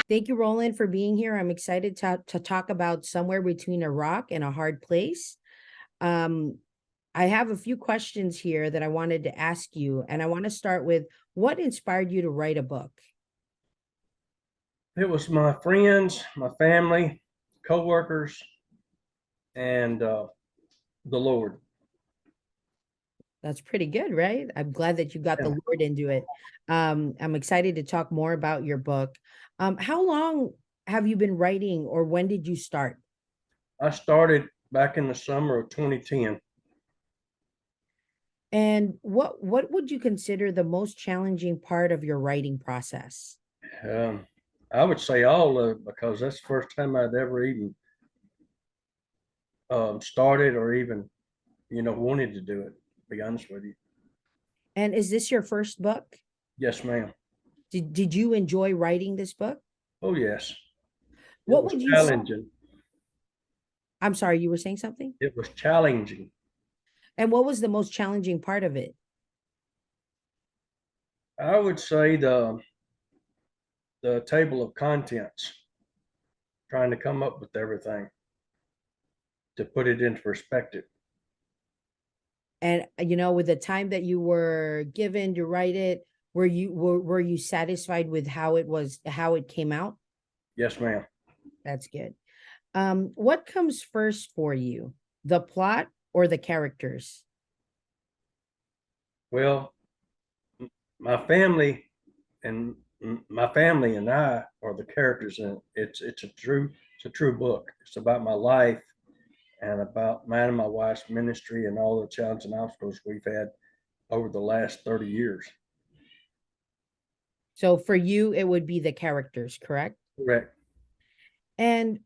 Thank you, Roland, for being here. I'm excited to talk about Somewhere Between a Rock and a Hard Place. Um, I have a few questions here that I wanted to ask you, and I want to start with what inspired you to write a book? It was my friends, my family, coworkers, and the Lord. That's pretty good, right? I'm glad that you got the Yeah. Lord into it. I'm excited to talk more about your book. How long have you been writing, or when did you start? I started back in the summer of 2010. And what would you consider the most challenging part of your writing process? Um, I would say all of it because that's the first time I'd ever even started or even, wanted to do it, to be honest with you. And is this your first book? Yes, ma'am. Did you enjoy writing this book? Oh, yes. It What was would you challenging. I'm sorry, you were saying something? It was challenging. And what was the most challenging part of it? I would say the table of contents, trying to come up with everything to put it into perspective. And with the time that you were given to write it, were you satisfied with how it came out? Yes, ma'am. That's good. What comes first for you? The plot or the characters? Well, my family and my family and I are the characters in it. It's a true book. It's about my life and about mine and my wife's ministry and all the challenges and obstacles we've had over the last 30 years. So for you, it would be the characters, correct? Correct. And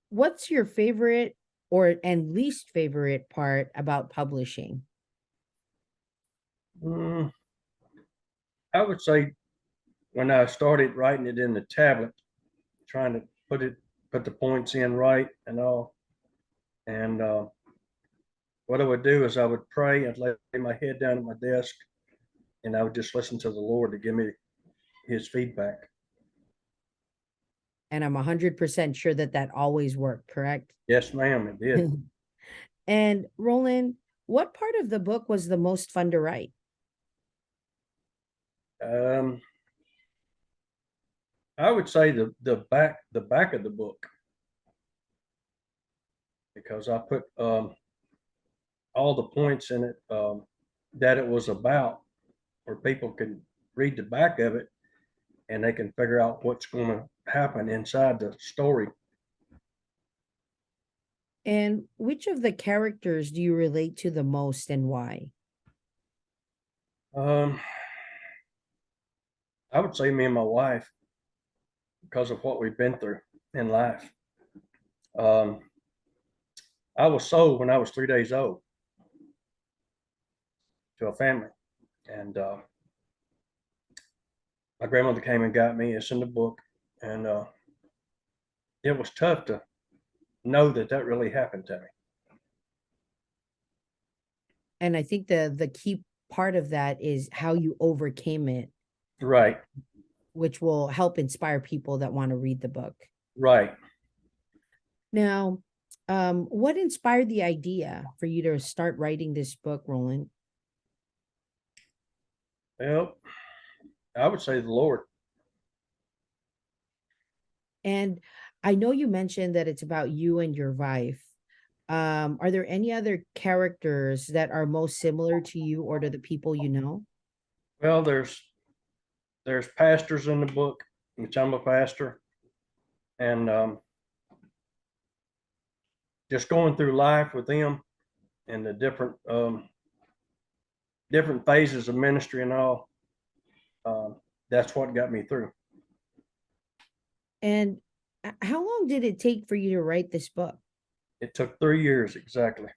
what's your favorite or and least favorite part about publishing? Mm, I would say when I started writing it in the tablet, trying to put the points in right and all. And what I would do is I would pray and lay my head down at my desk, and I would just listen to the Lord to give me His feedback. And I'm 100% sure that that always worked, correct? Yes, ma'am, it did. And Roland, what part of the book was the most fun to write? Um, I would say the back of the book because I put all the points in it that it was about, where people can read the back of it and they can figure out what's going to happen inside the story. And which of the characters do you relate to the most and why? Um, I would say me and my wife because of what we've been through in life. Um, I was sold when I was 3 days old to a family, and my grandmother came and got me. It's in the book, and it was tough to know that that really happened to me. And I think the key part of that is how you overcame it, Right, which will help inspire people that want to read the book. right. Now, what inspired the idea for you to start writing this book, Roland? Well, I would say the Lord. And I know you mentioned that it's about you and your wife. Are there any other characters that are most similar to you or to the people you know? Well, there's pastors in the book, which I'm a pastor, and just going through life with them and the different phases of ministry and all. Um, that's what got me through. And how long did it take for you to write this book? It took 3 years exactly.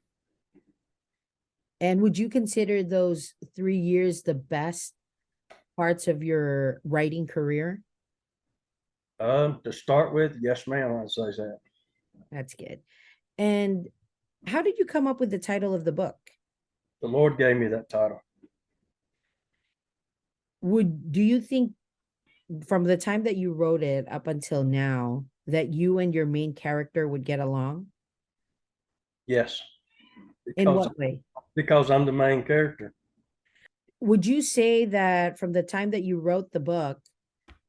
And would you consider those 3 years the best parts of your writing career? To start with, yes, ma'am, I'd say that. That's good. And how did you come up with the title of the book? The Lord gave me that title. Do you think from the time that you wrote it up until now that you and your main character would get along? Yes, In because what way? because I'm the main character. Would you say that from the time that you wrote the book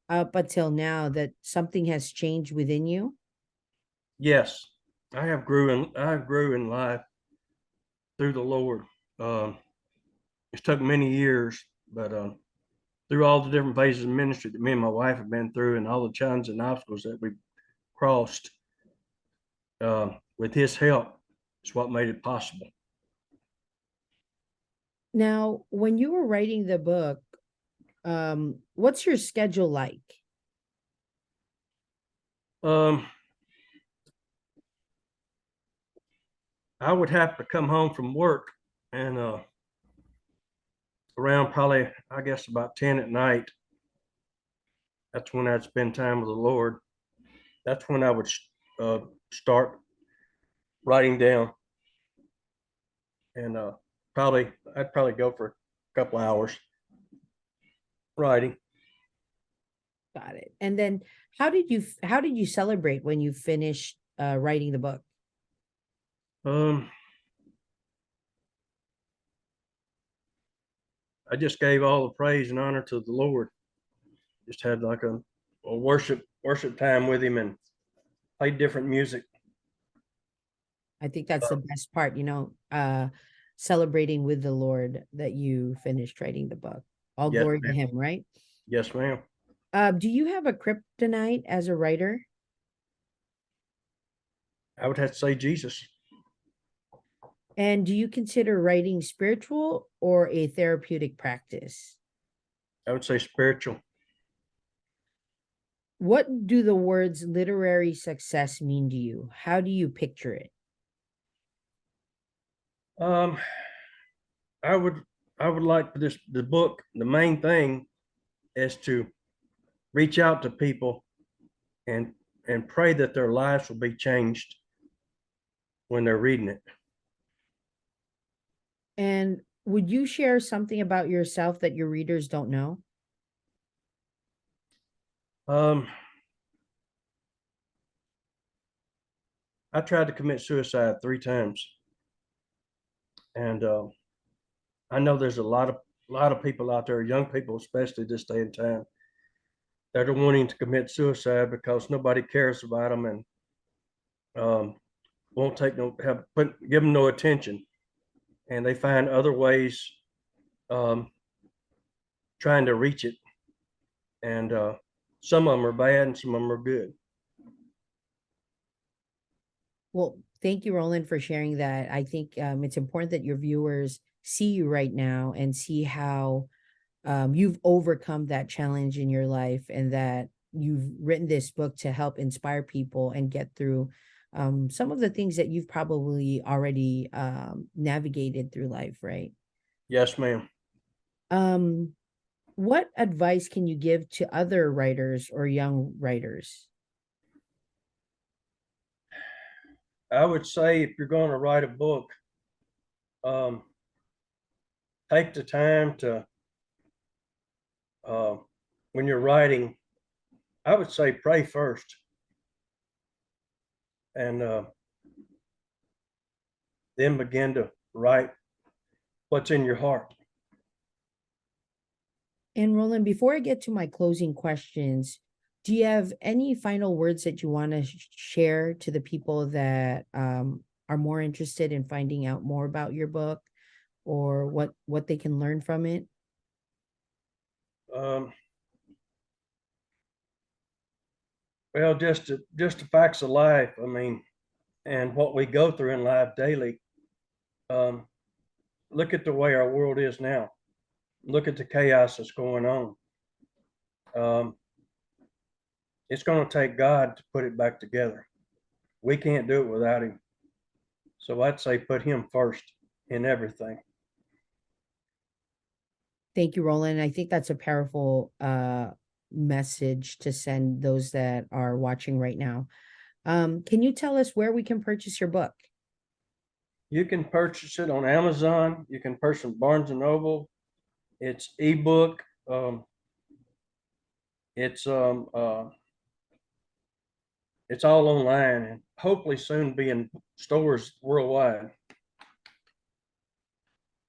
up until now that something has changed within you? Yes, I grew in life through the Lord. Um, it's took many years, but through all the different phases of ministry that me and my wife have been through, and all the challenges and obstacles that we've crossed, with His help, is what made it possible. Now, when you were writing the book, what's your schedule like? Um, I would have to come home from work and around probably, I guess, about 10 at night. That's when I'd spend time with the Lord. That's when I would uh, start writing down, and I'd probably go for a couple hours writing. Got it. And then how did you celebrate when you finished writing the book? Um, I just gave all the praise and honor to the Lord. Just had like a worship time with Him and played different music. I think that's the best part, celebrating with the Lord that you finished writing the book. All Yes, glory to ma'am. him, right? Yes, ma'am. Do you have a kryptonite as a writer? I would have to say Jesus. And do you consider writing spiritual or a therapeutic practice? I would say spiritual. What do the words literary success mean to you? How do you picture it? Um, I would I would like for this the book. The main thing is to reach out to people and pray that their lives will be changed when they're reading it. And would you share something about yourself that your readers don't know? Um, I tried to commit suicide 3 times, and I know there's a lot of people out there, young people especially this day and time, that are wanting to commit suicide because nobody cares about them and um, won't take no have put give them no attention, and they find other ways um, trying to reach it, and some of them are bad and some of them are good. Well, thank you, Roland, for sharing that. I think it's important that your viewers see you right now and see how you've overcome that challenge in your life and that you've written this book to help inspire people and get through some of the things that you've probably already navigated through life, right? Yes, ma'am. Um, what advice can you give to other writers or young writers? I would say if you're going to write a book, um, take the time to uh, when you're writing. I would say pray first, and then begin to write what's in your heart. And Roland, before I get to my closing questions, do you have any final words that you want to share to the people that are more interested in finding out more about your book or what they can learn from it? Um, well, just the facts of life. I mean, and what we go through in life daily. Um, Look at the way our world is now. Look at the chaos that's going on. Um, it's going to take God to put it back together. We can't do it without Him. So I'd say put Him first in everything. Thank you, Roland. I think that's a powerful message to send those that are watching right now. Can you tell us where we can purchase your book? You can purchase it on Amazon. You can purchase it Barnes and Noble. It's ebook. It's it's all online and hopefully soon be in stores worldwide.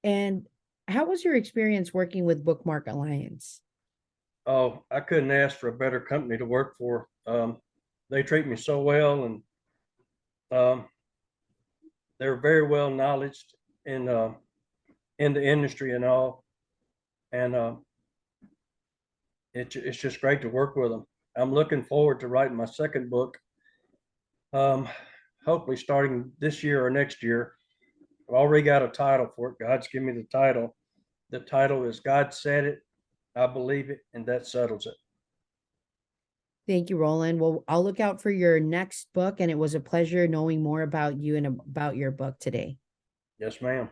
And how was your experience working with Bookmark Alliance? Oh, I couldn't ask for a better company to work for. They treat me so well, and um, they're very well knowledged in the industry and all. And it's just great to work with them. I'm looking forward to writing my second book. Um, hopefully starting this year or next year. I've already got a title for it. God's given me the title. The title is God Said It, I Believe It, and That Settles It. Thank you, Roland. Well, I'll look out for your next book, and it was a pleasure knowing more about you and about your book today. Yes, ma'am.